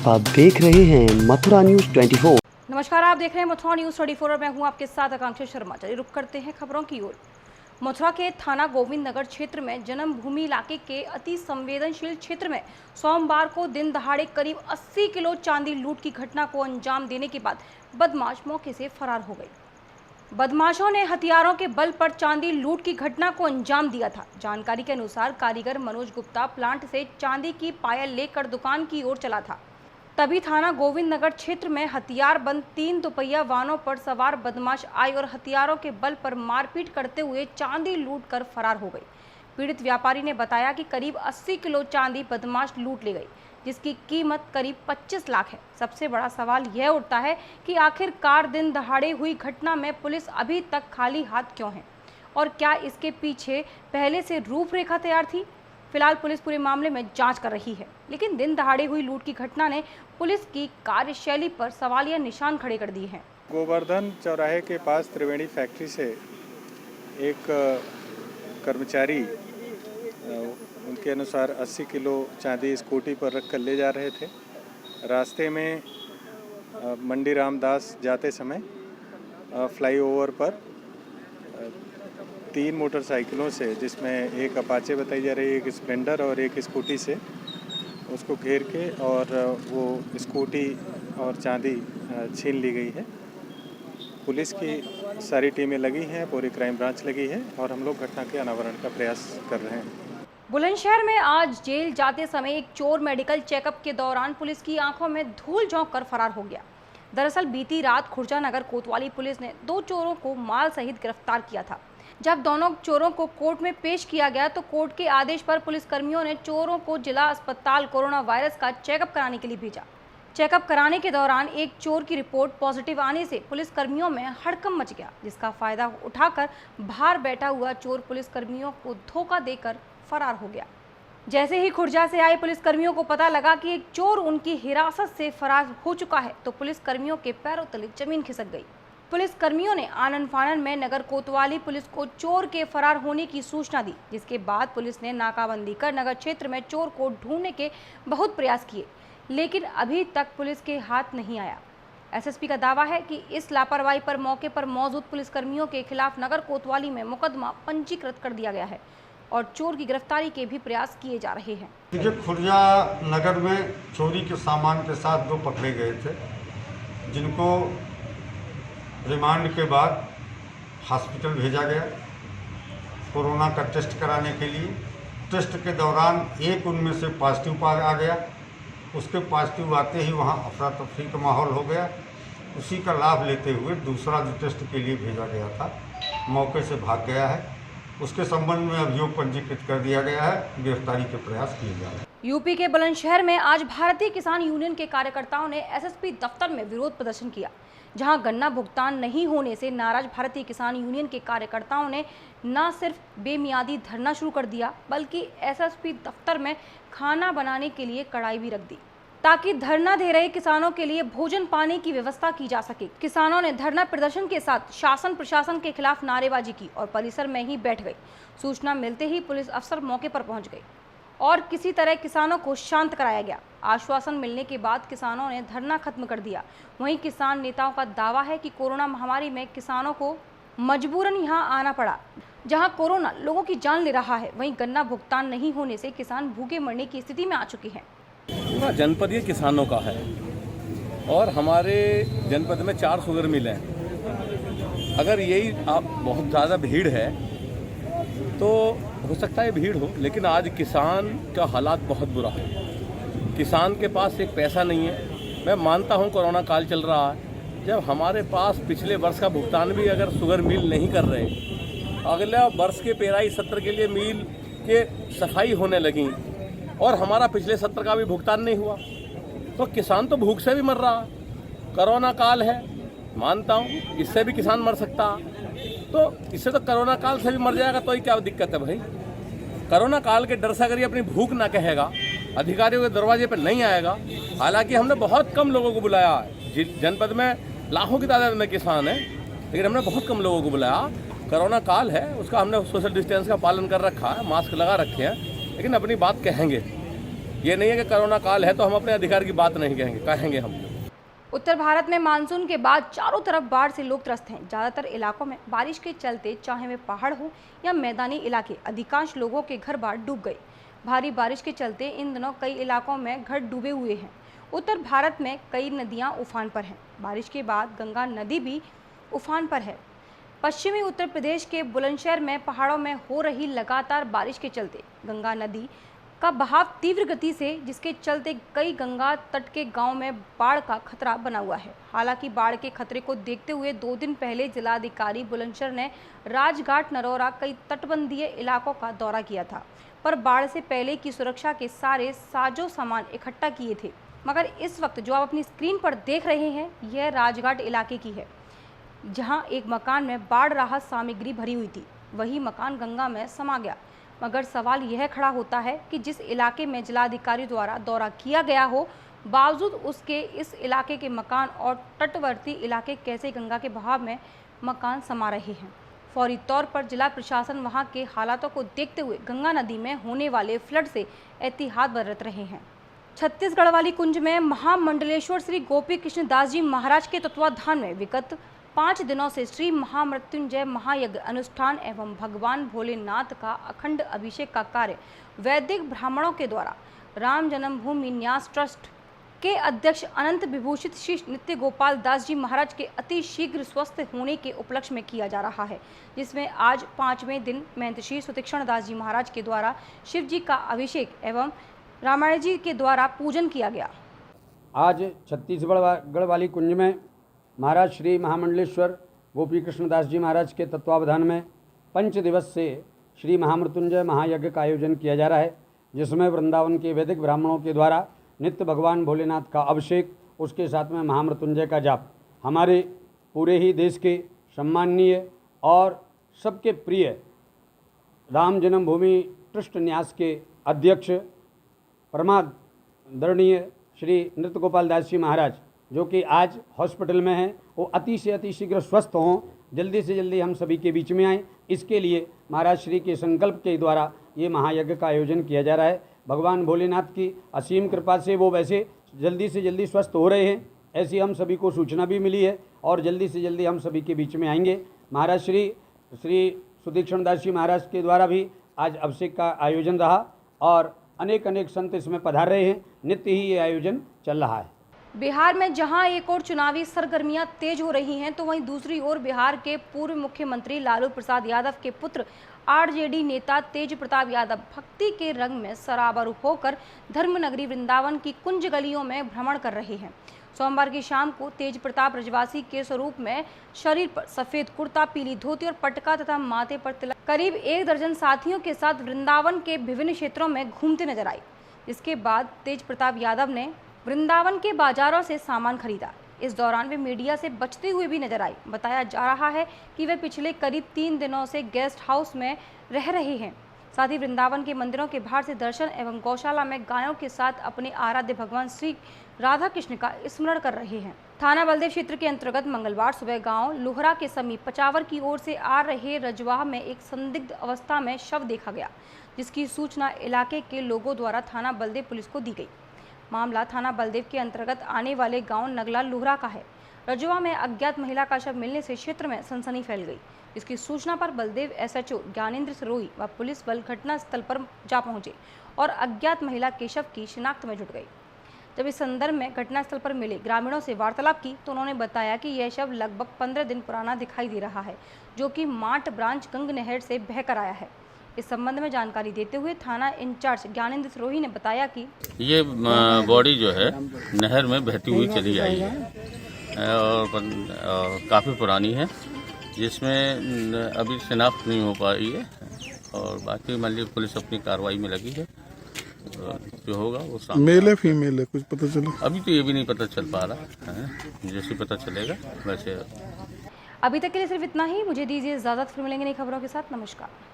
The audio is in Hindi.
आप देख रहे हैं मथुरा न्यूज 24। नमस्कार, आप देख रहे हैं मथुरा न्यूज 24 और मैं हूं आपके साथ आकांक्षा शर्मा। चलिए रुक करते हैं खबरों की ओर। मथुरा के थाना गोविंद नगर क्षेत्र में जन्मभूमि इलाके के अति संवेदनशील क्षेत्र में सोमवार को दिन दहाड़े करीब 80 किलो चांदी लूट की घटना को अंजाम देने के बाद बदमाश मौके से फरार हो गए। बदमाशों ने हथियारों के बल पर चांदी लूट की घटना को अंजाम दिया था। जानकारी के अनुसार कारीगर मनोज गुप्ता प्लांट से चांदी की पायल लेकर दुकान की ओर चला था। तभी थाना गोविंद नगर क्षेत्र में हथियार बंद 3 दोपहिया वाहनों पर सवार बदमाश आए और हथियारों के बल पर मारपीट करते हुए चांदी लूट कर फरार हो गए। पीड़ित व्यापारी ने बताया कि करीब 80 किलो चांदी बदमाश लूट ले गई, जिसकी कीमत करीब 25 लाख है। सबसे बड़ा सवाल यह उठता है कि आखिरकार दिन दहाड़े हुई घटना में पुलिस अभी तक खाली हाथ क्यों है और क्या इसके पीछे पहले से रूपरेखा तैयार थी। फिलहाल पुलिस पूरे मामले में जांच कर रही है, लेकिन दिन दहाड़े हुई लूट की घटना ने पुलिस की कार्यशैली पर सवालिया निशान खड़े कर दिए हैं। गोवर्धन चौराहे के पास त्रिवेणी फैक्ट्री से एक कर्मचारी उनके अनुसार 80 किलो चांदी स्कूटी पर रख कर ले जा रहे थे। रास्ते में मंडी रामदास जाते समय फ्लाईओवर पर 3 मोटरसाइकिलों से, जिसमें एक अपाचे बताई जा रही है, एक स्प्लेंडर और एक स्कूटी से उसको घेर के और वो स्कूटी और चांदी छीन ली गई है। पुलिस की सारी टीमें लगी हैं, पूरी क्राइम ब्रांच लगी है और हम लोग घटना के अनावरण का प्रयास कर रहे हैं। बुलंदशहर में आज जेल जाते समय एक चोर मेडिकल चेकअप के दौरान पुलिस की आंखों में धूल झोंक कर फरार हो गया। दरअसल बीती रात खुर्जा नगर कोतवाली पुलिस ने 2 चोरों को माल सहित गिरफ्तार किया था। जब दोनों चोरों को कोर्ट में पेश किया गया तो कोर्ट के आदेश पर पुलिसकर्मियों ने चोरों को जिला अस्पताल कोरोना वायरस का चेकअप कराने के लिए भेजा। चेकअप कराने के दौरान एक चोर की रिपोर्ट पॉजिटिव आने से पुलिसकर्मियों में हड़कंप मच गया, जिसका फायदा उठाकर बाहर बैठा हुआ चोर पुलिसकर्मियों को धोखा देकर फरार हो गया। जैसे ही खुर्जा से आए पुलिसकर्मियों को पता लगा कि एक चोर उनकी हिरासत से फरार हो चुका है तो पुलिसकर्मियों के पैरों तले जमीन खिसक गई। पुलिसकर्मियों ने आनन फानन में नगर कोतवाली पुलिस को चोर के फरार होने की सूचना दी, जिसके बाद पुलिस ने नाकाबंदी कर नगर क्षेत्र में चोर को ढूंढने के बहुत प्रयास किए, लेकिन अभी तक पुलिस के हाथ नहीं आया। एसएसपी का दावा है कि इस लापरवाही पर मौके पर मौजूद पुलिसकर्मियों के खिलाफ नगर कोतवाली में मुकदमा पंजीकृत कर दिया गया है और चोर की गिरफ्तारी के भी प्रयास किए जा रहे हैं। देखिए, खुर्जा नगर में चोरी के सामान के साथ 2 पकड़े गए थे, जिनको रिमांड के बाद हॉस्पिटल भेजा गया कोरोना का टेस्ट कराने के लिए। टेस्ट के दौरान एक उनमें से पॉजिटिव आ गया। उसके पॉजिटिव आते ही वहाँ अफरा तफरी का माहौल हो गया। उसी का लाभ लेते हुए दूसरा जो टेस्ट के लिए भेजा गया था मौके से भाग गया है। उसके संबंध में अभियोग पंजीकृत कर दिया गया है। गिरफ्तारी के प्रयास किए जा रहे हैं। यूपी के बुलंदशहर में आज भारतीय किसान यूनियन के कार्यकर्ताओं ने एसएसपी दफ्तर में विरोध प्रदर्शन किया, जहां गन्ना भुगतान नहीं होने से नाराज भारतीय किसान यूनियन के कार्यकर्ताओं ने न सिर्फ बेमियादी धरना शुरू कर दिया, बल्कि एसएसपी दफ्तर में खाना बनाने के लिए कढ़ाई भी रख दी, ताकि धरना दे रहे किसानों के लिए भोजन पानी की व्यवस्था की जा सके। किसानों ने धरना प्रदर्शन के साथ शासन प्रशासन के खिलाफ नारेबाजी की और परिसर में ही बैठ गए। सूचना मिलते ही पुलिस अफसर मौके पर पहुंच गए और किसी तरह किसानों को शांत कराया गया। आश्वासन मिलने के बाद किसानों ने धरना खत्म कर दिया। वहीं किसान नेताओं का दावा है कि कोरोना महामारी में किसानों को मजबूरन यहां आना पड़ा, जहां कोरोना लोगों की जान ले रहा है। वहीं गन्ना भुगतान नहीं होने से किसान भूखे मरने की स्थिति में आ चुके हैं। पूरा जनपद ये किसानों का है और हमारे जनपद में 4 शुगर मिल हैं। अगर यही आप बहुत ज़्यादा भीड़ है तो हो सकता है भीड़ हो, लेकिन आज किसान का हालात बहुत बुरा है। किसान के पास एक पैसा नहीं है। मैं मानता हूँ कोरोना काल चल रहा है, जब हमारे पास पिछले वर्ष का भुगतान भी अगर शुगर मिल नहीं कर रहे, अगले वर्ष के पेराई सत्र के लिए मिल के सफाई होने लगी और हमारा पिछले सत्र का भी भुगतान नहीं हुआ, तो किसान तो भूख से भी मर रहा। कोरोना काल है, मानता हूँ इससे भी किसान मर सकता, तो इससे तो कोरोना काल से भी मर जाएगा, तो ही क्या दिक्कत है भाई। कोरोना काल के डर से अगर ये अपनी भूख ना कहेगा, अधिकारियों के दरवाजे पर नहीं आएगा। हालांकि हमने बहुत कम लोगों को बुलाया है, जनपद में लाखों की तादाद में किसान है, लेकिन हमने बहुत कम लोगों को बुलाया। कोरोना काल है, उसका हमने सोशल डिस्टेंस का पालन कर रखा है, मास्क लगा रखे हैं, लेकिन अपनी बात कहेंगे। ये नहीं है कि कोरोना काल है तो हम अपने अधिकार की बात नहीं कहेंगे हम। उत्तर भारत में मानसून के बाद चारों तरफ बाढ़ से लोग त्रस्त हैं। ज़्यादातर इलाकों में बारिश के चलते, चाहे वे पहाड़ हो या मैदानी इलाके, अधिकांश लोगों के घर बार डूब गए। भारी बारिश के चलते इन दिनों कई इलाकों में घर डूबे हुए हैं। उत्तर भारत में कई नदियां उफान पर हैं। बारिश के बाद गंगा नदी भी उफान पर है। पश्चिमी उत्तर प्रदेश के बुलंदशहर में पहाड़ों में हो रही लगातार बारिश के चलते गंगा नदी का बहाव तीव्र गति से, जिसके चलते कई गंगा तट के गांव में बाढ़ का खतरा बना हुआ है। हालांकि बाढ़ के खतरे को देखते हुए 2 दिन पहले जिलाधिकारी बुलंदशहर ने राजघाट, नरौरा, कई तटबंधीय इलाकों का दौरा किया था, पर बाढ़ से पहले की सुरक्षा के सारे साजो सामान इकट्ठा किए थे। मगर इस वक्त जो आप अपनी स्क्रीन पर देख रहे हैं, यह राजघाट इलाके की है, जहां एक मकान में बाढ़ राहत सामग्री भरी हुई थी। वही मकान गंगा में समा गया। मगर सवाल यह खड़ा होता है कि जिस इलाके में जिलाधिकारी द्वारा दौरा किया गया हो, बावजूद उसके इस इलाके के मकान और तटवर्ती इलाके कैसे गंगा के बहाव में मकान समा रहे हैं। फौरी तौर पर जिला प्रशासन वहां के हालातों को देखते हुए गंगा नदी में होने वाले फ्लड से एहतियात बरत रहे हैं। छत्तीसगढ़ वाली कुंज में महामंडलेश्वर श्री गोपी कृष्ण दास जी महाराज के तत्वाधान में विगत 5 दिनों से श्री महामृत्युंजय महायज्ञ अनुष्ठान एवं भगवान भोलेनाथ का अखंड अभिषेक का कार्य वैदिक ब्राह्मणों के द्वारा राम जन्मभूमि न्यास ट्रस्ट के अध्यक्ष अनंत विभूषित श्री नित्य गोपाल दास जी महाराज के अति शीघ्र स्वस्थ होने के उपलक्ष्य में किया जा रहा है, जिसमें आज 5वें दिन महंत श्री सुतीक्षण दास जी महाराज के द्वारा शिव जी का अभिषेक एवं रामायण जी के द्वारा पूजन किया गया। आज छत्तीसगढ़ वाली कुंज में महाराज श्री महामंडलेश्वर गोपी कृष्ण दास जी महाराज के तत्वावधान में 5 दिवस से श्री महामृत्युंजय महायज्ञ का आयोजन किया जा रहा है, जिसमें वृंदावन के वैदिक ब्राह्मणों के द्वारा नित्य भगवान भोलेनाथ का अभिषेक, उसके साथ में महामृत्युंजय का जाप। हमारे पूरे ही देश के सम्माननीय और सबके प्रिय राम जन्मभूमि ट्रस्ट न्यास के अध्यक्ष परमादरणीय श्री नृत्य गोपाल दास जी महाराज, जो कि आज हॉस्पिटल में हैं, वो अति से अति शीघ्र स्वस्थ हों, जल्दी से जल्दी हम सभी के बीच में आएँ। इसके लिए महाराज श्री के संकल्प के द्वारा ये महायज्ञ का आयोजन किया जा रहा है। भगवान भोलेनाथ की असीम कृपा से वो वैसे जल्दी से जल्दी स्वस्थ हो रहे हैं, ऐसी हम सभी को सूचना भी मिली है और जल्दी से जल्दी हम सभी के बीच में आएंगे। महाराज श्री सुतीक्षण दास जी महाराज के द्वारा भी आज अभिषेक का आयोजन रहा और अनेक संत इसमें पधार रहे हैं। नित्य ही ये आयोजन चल रहा है। बिहार में जहां एक और चुनावी सरगर्मियां तेज हो रही हैं, तो वहीं दूसरी ओर बिहार के पूर्व मुख्यमंत्री लालू प्रसाद यादव के पुत्र आरजेडी नेता तेज प्रताप यादव भक्ति के रंग में सराबोर होकर धर्मनगरी वृंदावन की कुंज गलियों में भ्रमण कर रहे हैं। सोमवार की शाम को तेज प्रताप रजवासी के स्वरूप में शरीर पर सफेद कुर्ता, पीली धोती और पटका तथा माथे पर तिलक करीब 1 दर्जन साथियों के साथ वृंदावन के विभिन्न क्षेत्रों में घूमते नजर आए। इसके बाद तेज प्रताप यादव ने वृंदावन के बाजारों से सामान खरीदा। इस दौरान वे मीडिया से बचते हुए भी नजर आए। बताया जा रहा है कि वे पिछले करीब 3 दिनों से गेस्ट हाउस में रह रहे हैं। साथ ही वृंदावन के मंदिरों के बाहर से दर्शन एवं गौशाला में गायों के साथ अपने आराध्य भगवान श्री राधा कृष्ण का स्मरण कर रहे हैं। थाना बलदेव क्षेत्र के अंतर्गत मंगलवार सुबह गांव लुहरा के समीप पचावर की ओर से आ रहे रजवाह में एक संदिग्ध अवस्था में शव देखा गया, जिसकी सूचना इलाके के लोगों द्वारा थाना बलदेव पुलिस को दी गई। मामला थाना बलदेव के अंतर्गत आने वाले गांव नगला लुहरा का है। रजवा में अज्ञात महिला का शव मिलने से क्षेत्र में सनसनी फैल गई। इसकी सूचना पर बलदेव एसएचओ ज्ञानेंद्र सिरोही व पुलिस बल घटना स्थल पर जा पहुंचे और अज्ञात महिला के शव की शिनाख्त में जुट गई। जब इस संदर्भ में घटनास्थल पर मिले ग्रामीणों से वार्तालाप की तो उन्होंने बताया कि यह शव लगभग 15 दिन पुराना दिखाई दे रहा है, जो कि माट ब्रांच गंग नहर से बहकर आया है। इस संबंध में जानकारी देते हुए थाना इंचार्ज ज्ञानेंद्र सिरोही ने बताया कि ये बॉडी जो है नहर में बहती हुई चली आई है और काफ़ी पुरानी है, जिसमें अभी शिनाख्त नहीं हो पाई है और बाकी मान लीजिए पुलिस अपनी कार्रवाई में लगी है। जो होगा वो सामने। मेल है फीमेल है कुछ पता चला? अभी तो ये भी नहीं पता चल पा रहा है, जैसे पता चलेगा वैसे। अभी तक के लिए सिर्फ इतना ही। मुझे दीजिए इजाजत, फिर मिलेंगे नई खबरों के साथ। नमस्कार।